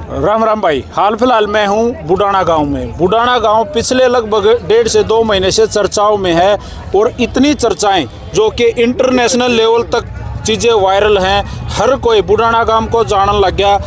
राम राम भाई। हाल फिलहाल मैं हूँ बुडाना गांव में। बुडाना गांव पिछले लगभग 1.5 से 2 महीने से चर्चाओं में है और इतनी चर्चाएं जो कि इंटरनेशनल लेवल तक चीज़ें वायरल हैं। हर कोई बुडाना गांव को जानने लग गया।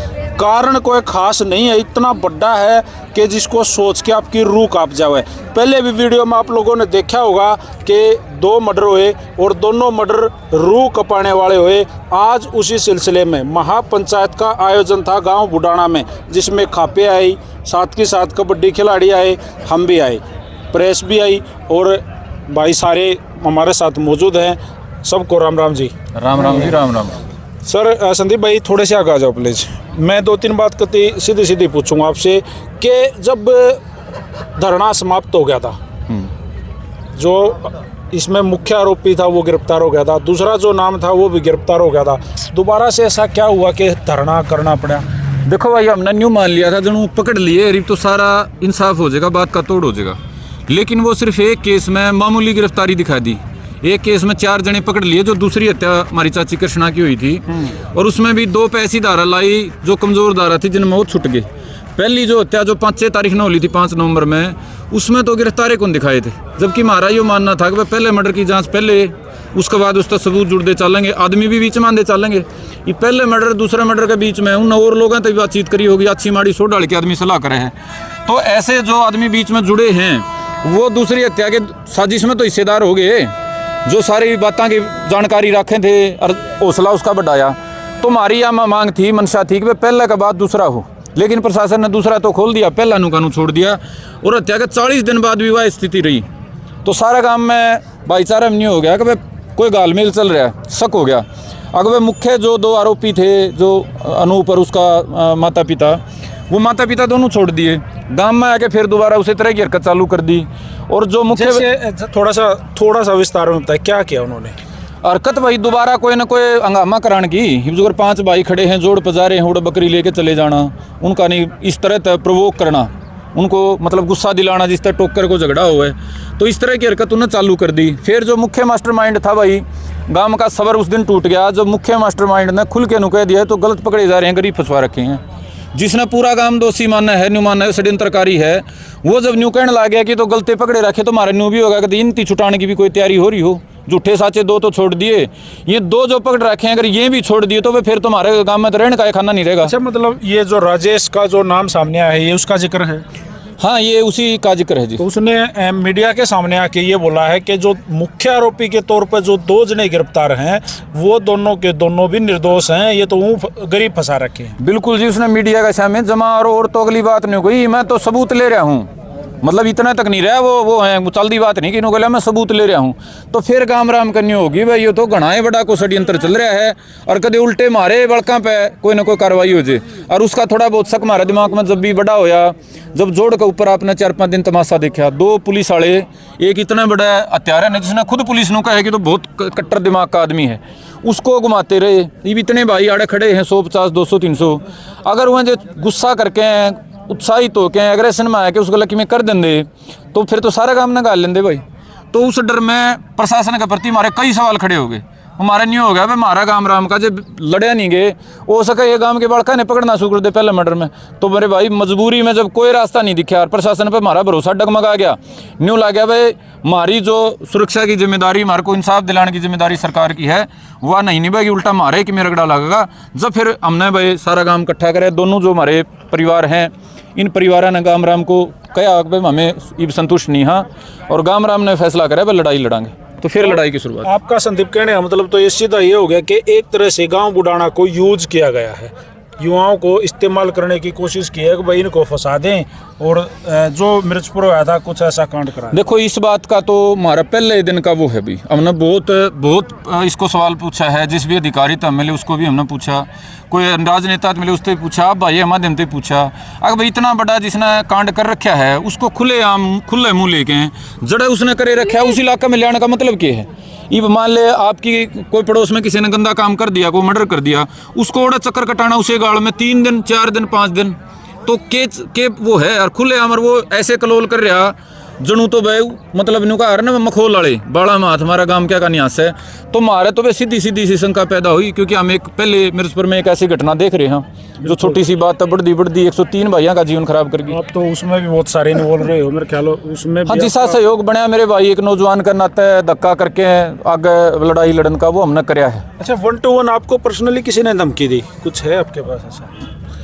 कारण कोई खास नहीं है, इतना बड़ा है कि जिसको सोच के आपकी रूह कांप जाए। पहले भी वीडियो में आप लोगों ने देखा होगा कि 2 मर्डर हुए और दोनों मर्डर रूह कपाने वाले हुए। आज उसी सिलसिले में महापंचायत का आयोजन था गांव बुडाना में, जिसमें खापे आई, साथ के साथ कबड्डी खिलाड़ी आए, हम भी आए, प्रेस भी आई और भाई सारे हमारे साथ मौजूद हैं। सबको राम राम जी। राम राम जी। राम राम सर। संदीप भाई थोड़े से आगे आ जाओ प्लीज़। मैं 2-3 बात करती सीधी पूछूंगा आपसे कि जब धरना समाप्त हो गया था, जो इसमें मुख्य आरोपी था वो गिरफ्तार हो गया था, दूसरा जो नाम था वो भी गिरफ्तार हो गया था, दोबारा से ऐसा क्या हुआ कि धरना करना पड़ा? देखो भाई, हमने न्यू मान लिया था जब पकड़ लिए रिप तो सारा इंसाफ हो जाएगा, बात का तोड़ हो जाएगा। लेकिन वो सिर्फ एक केस में मामूली गिरफ्तारी दिखा दी। एक केस में 4 जने पकड़ लिए, जो दूसरी हत्या हमारी चाची कृष्णा की हुई थी, और उसमें भी 2 ऐसी धारा लाई जो कमजोर धारा थी, जिनमें वो छूट गए। पहली जो हत्या जो 5 तारीख में हुई थी, 5 नवंबर में, उसमें तो गिरफ्तारी कौन दिखाए थे, जबकि हमारा ये मानना था कि भाई पहले मर्डर की जांच पहले, उसके बाद उसका सबूत जुड़ते चलेंगे, आदमी भी बीच में आंदे चलेंगे। ये पहले मर्डर दूसरे मर्डर के बीच में उन और लोगों तक बातचीत करी होगी, अच्छी माड़ी सो डाल के आदमी सलाह करे हैं। तो ऐसे जो आदमी बीच में जुड़े हैं वो दूसरी हत्या के साजिश में तो हिस्सेदार हो गए, जो सारी बातों की जानकारी रखे थे और हौसला उसका बढ़ाया। तो हमारी यह मांग थी, मंशा थी कि भाई पहले के बाद दूसरा हो, लेकिन प्रशासन ने दूसरा तो खोल दिया, पहला कानून छोड़ दिया और हत्या के 40 दिन बाद भी वह स्थिति रही। तो सारा गांव में भाईचारा नहीं हो गया कि भाई कोई गालमेल चल रहा है, शक हो गया। अगर वे मुख्य जो 2 आरोपी थे, जो अनूप और उसका माता पिता, वो माता पिता दोनों छोड़ दिए, गांव में आके फिर दोबारा उसी तरह की हरकत चालू कर दी। और जो मुख्य थोड़ा सा विस्तार में बताए क्या किया उन्होंने? हरकत भाई दोबारा कोई ना कोई हंगामा कराने की, जो 5 भाई खड़े हैं, जोड़ पजारे हैं, उड़ बकरी लेके चले जाना, उनका नहीं इस तरह प्रोवोक करना, उनको मतलब गुस्सा दिलाना, जिस तरह टोकर को झगड़ा हुआ है, तो इस तरह की हरकत उन्होंने चालू कर दी। फिर जो मुख्य मास्टरमाइंड था भाई, गांव का सबर उस दिन टूट गया जब मुख्य मास्टरमाइंड ने खुल के नुकह दिया तो गलत पकड़े जा रहे हैं, गरीब फंसवा रखे हैं। जिसने पूरा काम दोषी मानना है, न्यू मानना है, षड्यंत्रकारी है, वो जब न्यू कहने लग गया कि तो गलती पकड़े रखे, तो हमारे न्यू भी होगा कि इनती छुटाने की भी कोई तैयारी हो रही हो। झूठे साचे 2 तो छोड़ दिए, ये 2 जो पकड़ रखे हैं, अगर ये भी छोड़ दिए तो फिर तुम्हारे गांव में तो रहने का खाना नहीं रहेगा। अच्छा, मतलब ये जो राजेश का जो नाम सामने आया है, ये उसका जिक्र है? हाँ, ये उसी का जिक्र है जी। तो उसने मीडिया के सामने आके ये बोला है कि जो मुख्य आरोपी के तौर पर जो 2 जने गिरफ्तार हैं, वो दोनों के दोनों भी निर्दोष हैं, ये तो वो गरीब फंसा रखे हैं। बिल्कुल जी, उसने मीडिया के सामने जमा और तो अगली बात नहीं हुई, मैं तो सबूत ले रहा हूँ, मतलब इतना तक नहीं रहा, वो है, वो चलती बात नहीं कि इन्होंने मैं सबूत ले रहा हूँ। तो फिर काम राम करनी होगी भाई, ये तो घना ही बड़ा को षड्यंत्र चल रहा है और कभी उल्टे मारे बड़का पे कोई ना कोई कार्रवाई हो जाए। और उसका थोड़ा बहुत शक हमारे दिमाग में जब भी बड़ा होया, जब जोड़ के ऊपर आपने 4-5 दिन तमाशा देखा, 2 पुलिस वाले, एक इतना बड़ा हत्यारा है जिसने खुद पुलिस ने कहा है कि तो बहुत कट्टर दिमाग का आदमी है, उसको घुमाते रहे। ये इतने भाई आड़े खड़े हैं, 150, 200, 300, अगर वह जो गुस्सा करके उत्साहित हो के एग्रेशन में आके उसको लकी में कर देंगे तो फिर तो सारा काम निकाल लेंगे भाई। तो उस डर में प्रशासन के प्रति हमारे कई सवाल खड़े हो गए। हमारा नहीं हो गया भाई, हमारा गांव राम का जब लड़या नहीं गए, हो सके ये गांव के बड़का ने पकड़ना शुरू कर दे पहले मर्डर में। तो मेरे भाई मजबूरी में जब कोई रास्ता नहीं दिखा और प्रशासन पे हमारा भरोसा डगमगा गया, न्यू ला गया भाई हमारी जो सुरक्षा की जिम्मेदारी, हमारे को इंसाफ दिलाने की जिम्मेदारी सरकार की है, वह नहीं निभाएगी, उल्टा मारे कि मेरा रगड़ा लगेगा। जब फिर हमने भाई सारा गाँव इकट्ठा करे, दोनों जो हमारे परिवार हैं, इन परिवारों ने गाम राम को कहा भाई हमें ये संतुष्ट नहीं, हाँ, और गाम राम ने फैसला करा भाई लड़ाई लड़ांगे। तो फिर लड़ाई की शुरुआत। आपका संदीप कहने का मतलब तो ये सीधा ये हो गया कि एक तरह से गांव बुडाना को यूज किया गया है, युवाओं को इस्तेमाल करने की कोशिश की है कि भाई इनको फंसा दें और जो मिर्चपुर आया था कुछ ऐसा कांड करा। देखो, इस बात का तो हमारा पहले दिन का वो है भी, हमने बहुत इसको सवाल पूछा है, जिस भी अधिकारी था मिले उसको भी हमने पूछा, कोई राजनेता मिले उससे पूछा, आप भाई हमारे माध्यम से पूछा। अगर भाई इतना बड़ा जिसने कांड कर रखा है उसको खुले मुँह लेके जड़े उसने करे रखा है, उस इलाके में ले आने का मतलब क्या है? ये मान ले आपकी कोई पड़ोस में किसी ने गंदा काम कर दिया, कोई मर्डर कर दिया, उसको ओड़ा चक्कर कटाना उसे गाड़ में 3 दिन 4 दिन 5 दिन, तो के वो है और खुले आमर वो ऐसे कलोल कर रहा जनू तो भाई मतलब इनका आ रहा ना मखोल वाले बाड़ा माथ हमारा गांव क्या का न्यास है, तो मारे तो वे सीधी सीधी सी शंका पैदा हुई, क्योंकि हम एक पहले मिर्जपुर में एक ऐसी घटना देख रहे हैं जो छोटी सी बात बढ़ती बढ़ती 103 भाइयों का जीवन खराब कर गई। आप तो उसमें भी बहुत सारे इन्वॉल्व रहे हो मेरे ख्याल उसमें। हाँ जी, साथ सहयोग बनया मेरे भाई, एक नौजवान का नाते धक्का करके आगे लड़ाई लड़न का वो हमने कराया है। अच्छा, 1 to 1 आपको पर्सनली किसी ने धमकी दी, कुछ है आपके पास ऐसा?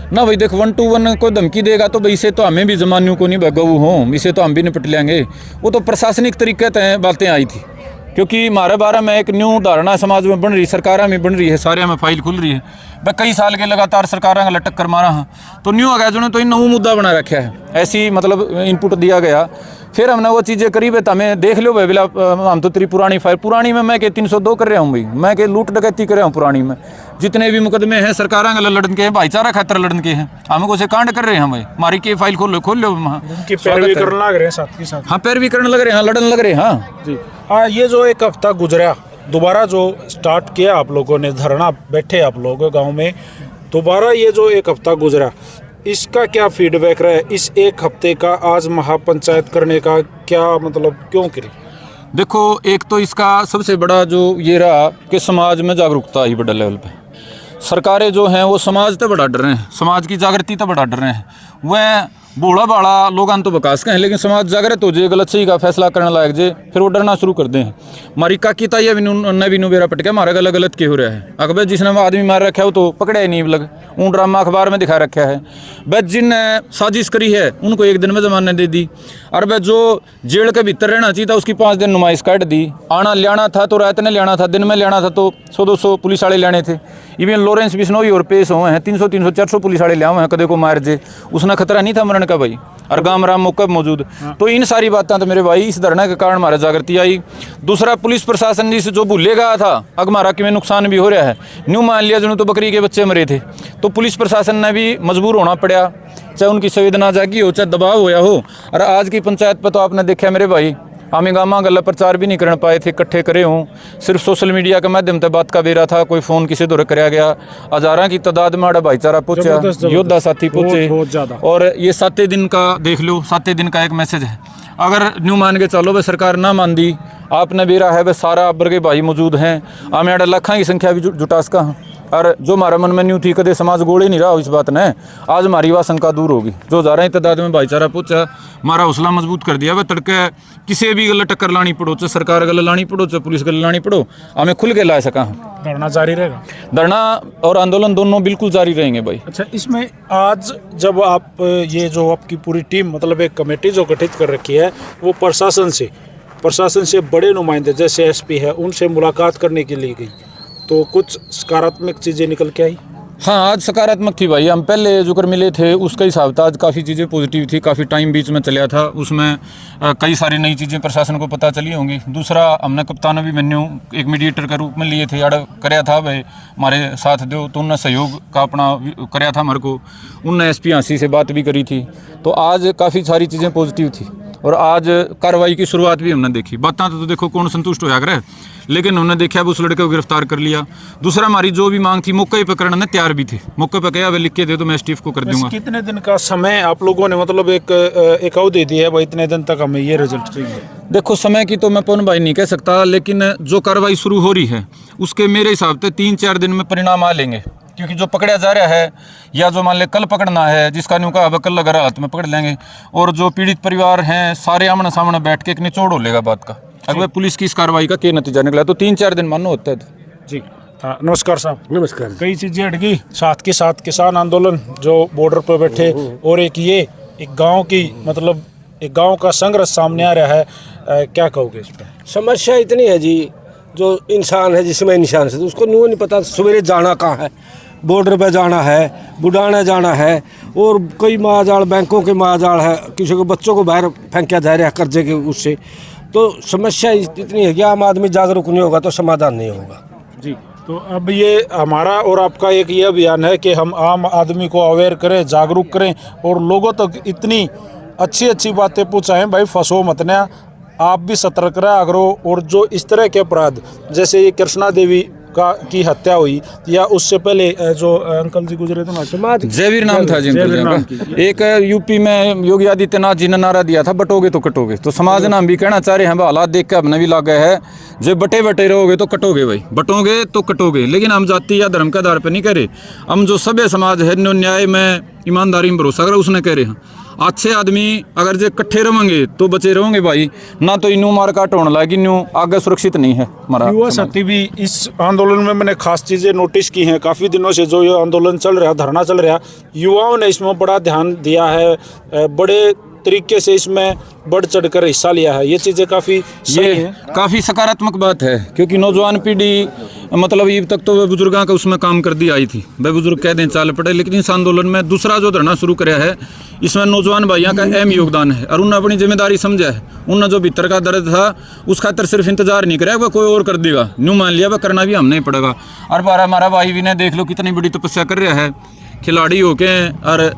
ना भाई देख, 1 to 1 को धमकी देगा तो भाई इसे तो हमें भी जमानियों को नहीं गऊ हों, इसे तो हम भी निपट लेंगे। वो तो प्रशासनिक तरीके से बातें आई थी, क्योंकि हमारे बारे में एक न्यू धारणा समाज में बन रही, सरकारें में बन रही है, सारे में फाइल खुल रही है। भाई कई साल के लगातार सरकारें का लटक मारा हाँ, तो न्यू आ गया जो तो इन नऊ मुद्दा बना रखा है, ऐसी मतलब इनपुट दिया गया। फिर हमने वो चीज़ें करी भाई, हमें देख लो भाई बिला, हम तो तेरी पुरानी फाइल पुरानी में मैं के 302 कर रहा हूँ भाई, मैं के लूट डकैती कर रहा हूँ पुरानी में, जितने भी मुकदमे हैं सरकारों के लड़न के हैं, भाईचारा खातर लड़न के हैं, हम को से कांड कर रहे हैं भाई, हमारी की फाइल खोल लो वहाँ पैरवी करने लग रहे हैं साथ के साथ। हाँ, पैरवी करने लग रहे हैं, लड़न लग रहे हैं। हाँ जी हाँ, ये जो एक हफ्ता गुजरा, दोबारा जो स्टार्ट किया आप लोगों ने धरना, बैठे आप लोग गाँव में, दोबारा ये जो एक हफ्ता गुजरा, इसका क्या फीडबैक रहा है? इस एक हफ्ते का आज महापंचायत करने का क्या मतलब, क्यों करी? देखो, एक तो इसका सबसे बड़ा जो ये रहा कि समाज में जागरूकता आई बड़ा लेवल पे। सरकारें जो हैं वो समाज तो बड़ा डर रहे हैं, समाज की जागृति तो बड़ा डर रहे हैं। वह बूढ़ा बाड़ा लोग तो बकास के हैं, लेकिन समाज जागृत हो जाए, गलत सही का फैसला करने लायक जे, फिर वो डरना शुरू कर दें। हमारी काकी ताई भी बेरा पट गया, मारा गला गलत क्यों हो रहा है? अकबर जिसने आदमी मार रखा है वो तो पकड़ा ही नहीं, लग ऊँ ड्रामा अखबार में दिखा रखा है। वह जिनने साजिश करी है उनको एक दिन में जमाने दे दी, और वह जो जेल के भीतर रहना चाहिए था उसकी 5 दिन नुमाइश काट दी। आना लियाना था तो रात ने लियाना था, दिन में लियाना था तो 100-200 पुलिस वाले लाने थे। इवन लॉरेंस बिश्नोई और पेश हुए हैं, 300-400 पुलिस वाले लिया हुए हैं, कदे को मार जे, उसने खतरा नहीं था मरण का भाई, और गाम राम मौका मौजूद। तो इन सारी बातें तो मेरे भाई इस धरना के कारण हमारा जागृति आई। दूसरा, पुलिस प्रशासन जी से जो भूले गया था, अग हमारा कि में नुकसान भी हो रहा है, न्यू मान लिया जो तो बकरी के बच्चे मरे थे, तो पुलिस प्रशासन ने भी मजबूर होना पड़ा, चाहे उनकी संवेदना जागी हो, चाहे दबाव होया हो। और आज की पंचायत पर तो आपने देखा मेरे भाई, हमें गामा गला प्रचार भी नहीं कर पाए थे, इकट्ठे करे हों, सिर्फ सोशल मीडिया के माध्यम से बात का बेरा था, कोई फ़ोन किसी दौर कराया गया, हज़ारों की तादाद में आड़ा भाईचारा पहुँचा, योद्धा साथी पहुँचे। और ये 7 दिन का देख लो, 7 दिन का एक मैसेज है। अगर न्यू मान के चलो, वह सरकार ना मान दी, आपने बेरा है वह सारा अब्बर के भाई मौजूद हैं, हमें आड़ा लाखों की संख्या भी जुटा सका। और जो हमारा मन में न्यू थी, कदे समाज गोले नहीं रहा इस बात ने, आज हमारी वह शंका दूर होगी। जो जा रहे हैं तादाद में भाईचारा पहुँचा, हमारा हौसला मजबूत कर दिया। वह तड़के किसी भी गल टक्कर लानी पड़ो, चाहे सरकार गल लानी पड़ो, चाहे पुलिस गल लानी पड़ो, हमें खुल के ला सका। धरना जारी रहेगा, धरना और आंदोलन दोनों बिल्कुल जारी रहेंगे भाई। अच्छा, इसमें आज जब आप ये जो आपकी पूरी टीम, मतलब एक कमेटी जो गठित कर रखी है, वो प्रशासन से बड़े नुमाइंदे जैसे एसपी है, उनसे मुलाकात करने के लिए गई, तो कुछ सकारात्मक चीज़ें निकल के आई? हाँ, आज सकारात्मक थी भाई। हम पहले जो कर मिले थे उसका हिसाब था, आज काफ़ी चीज़ें पॉजिटिव थी, काफ़ी टाइम बीच में चला था, उसमें कई सारी नई चीज़ें प्रशासन को पता चली होंगी। दूसरा, हमने कप्तान भी मेन्यू एक मीडिएटर के रूप में लिए थे, अड़ कराया था भाई हमारे साथ दो, तो उनने सहयोग का अपना कराया था हमारे को, उनने एसपी हाँसी से बात भी करी थी। तो आज काफ़ी सारी चीज़ें पॉजिटिव थी, और आज कार्रवाई की शुरुआत भी हमने देखी। बातें तो देखो कौन संतुष्ट होया करे, लेकिन उन्होंने देखा उस लड़के को गिरफ्तार कर लिया। दूसरा, हमारी जो भी मांग थी मौके पे करने तैयार भी थे, मौके पे कहा लिख के दे दो, मैं एसटीएफ को कर दूंगा। कितने दिन का समय आप लोगों ने मतलब एक अवधि दी है भाई, इतने दिन तक हमें ये रिजल्ट चाहिए? देखो, समय की तो मैं पवन भाई नहीं कह सकता, लेकिन जो कार्रवाई शुरू हो रही है उसके मेरे हिसाब से 3-4 दिन में परिणाम आ लेंगे, क्योंकि जो पकड़ा जा रहा है या जो मान ले कल पकड़ना है, जिसका न्यू का कल लगा हाथ में पकड़ लेंगे, और जो पीड़ित परिवार हैं सारे आमने सामने बैठ के एक निचोड़ हो लेगा बात का, अगर पुलिस की इस कार्रवाई का क्या नतीजा निकला, तो 3-4 दिन मानो होता है। जी हाँ, नमस्कार साहब। नमस्कार। कई चीज़ें हट गई, साथ के साथ किसान आंदोलन जो बॉर्डर पर बैठे, और एक गांव की मतलब एक गांव का संघर्ष सामने आ रहा है, क्या कहोगे इस पर? समस्या इतनी है जी, जो इंसान है जिसमें इंसान से, तो उसको न्यू नहीं पता सवेरे जाना कहाँ है, बॉर्डर पे जाना है, बुढ़ाना जाना है, और कई महाजाल बैंकों के महाजाल है, किसी को बच्चों को बाहर फेंका जा रहा है कर्जे के उससे। तो समस्या इतनी है कि आम आदमी जागरूक नहीं होगा तो समाधान नहीं होगा जी। तो अब ये हमारा और आपका एक ये अभियान है कि हम आम आदमी को अवेयर करें, जागरूक करें, और लोगों तक इतनी अच्छी बातें पहुँचाएँ भाई, फंसो मत ना, आप भी सतर्क रहा करो। और जो इस तरह के अपराध, जैसे ये कृष्णा देवी की हत्या हुई या उससे पहले जो अंकल जी गुजरे थे ना, समाज जयवीर नाम था जी जयवीर नाम अंकल। एक यूपी में योगी आदित्यनाथ जी ने नारा दिया था, बटोगे तो कटोगे। तो समाज नाम भी कहना चाह रहे हैं, हालात देख के अपने भी लग गए है, जो बटे बटे रहोगे तो कटोगे भाई, बटोगे तो कटोगे। लेकिन हम जाति या धर्म के आधार पर नहीं कह रहे, हम जो सभ्य समाज है, न्याय में ईमानदारी में भरोसा करे उसने कह रहे हैं। अच्छे आदमी अगर जो इकट्ठे रहेंगे तो बचे रहोगे भाई, ना तो इनू मार काट होने लगी, न्यू आगे सुरक्षित नहीं है हमारा। युवा शक्ति भी इस आंदोलन में मैंने खास चीज़ें नोटिस की हैं। काफ़ी दिनों से जो ये आंदोलन चल रहा, धरना चल रहा, युवाओं ने इसमें बड़ा ध्यान दिया है, बड़े तरीके से इसमें बढ़ चढ़कर हिस्सा लिया है। ये चीज़ें काफ़ी सही हैं, काफ़ी सकारात्मक बात है, क्योंकि नौजवान पीढ़ी मतलब अब तक तो वे बुजुर्गों का उसमें काम कर दी आई थी, वे बुजुर्ग कह दें चाल पड़े। लेकिन इस आंदोलन में दूसरा जो धरना शुरू कराया है, इसमें नौजवान भाइयों का अहम योगदान है और उन्होंने अपनी जिम्मेदारी समझा है। उन्होंने जो भीतर का दर्द था उस खातर सिर्फ इंतजार नहीं कराया, वह कोई और कर देगा, न्यू मान लिया वह करना भी हम नहीं पड़ेगा। और बार हमारा भाई भी ने देख लो कितनी बड़ी तपस्या कर रहा है, खिलाड़ी होके और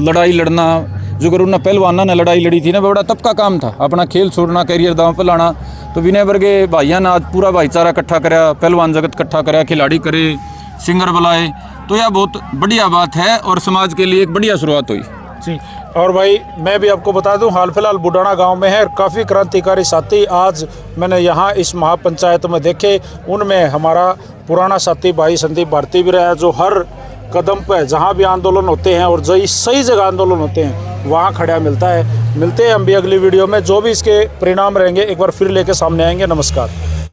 लड़ाई लड़ना, जो अगर उन्हें पहलवाना ने लड़ाई लड़ी थी ना, बड़ा तब का काम था, अपना खेल छोड़ना, करियर दांव पर लाना। तो विनय वर्गे भाइयों ने आज पूरा भाईचारा इकट्ठा कराया, पहलवान जगत इकट्ठा कराया, खिलाड़ी करे, सिंगर बुलाए, तो यह बहुत बढ़िया बात है और समाज के लिए एक बढ़िया शुरुआत हुई जी। और भाई मैं भी आपको बता दूं, हाल फिलहाल बुडाना गांव में है, काफ़ी क्रांतिकारी साथी आज मैंने यहाँ इस महापंचायत में देखे। उनमें हमारा पुराना साथी भाई संदीप भारती भी रहा है, जो हर कदम पर जहाँ भी आंदोलन होते हैं और जो सही जगह आंदोलन होते हैं वहाँ खड़ा मिलता है। मिलते हैं हम भी अगली वीडियो में, जो भी इसके परिणाम रहेंगे एक बार फिर लेके सामने आएंगे। नमस्कार।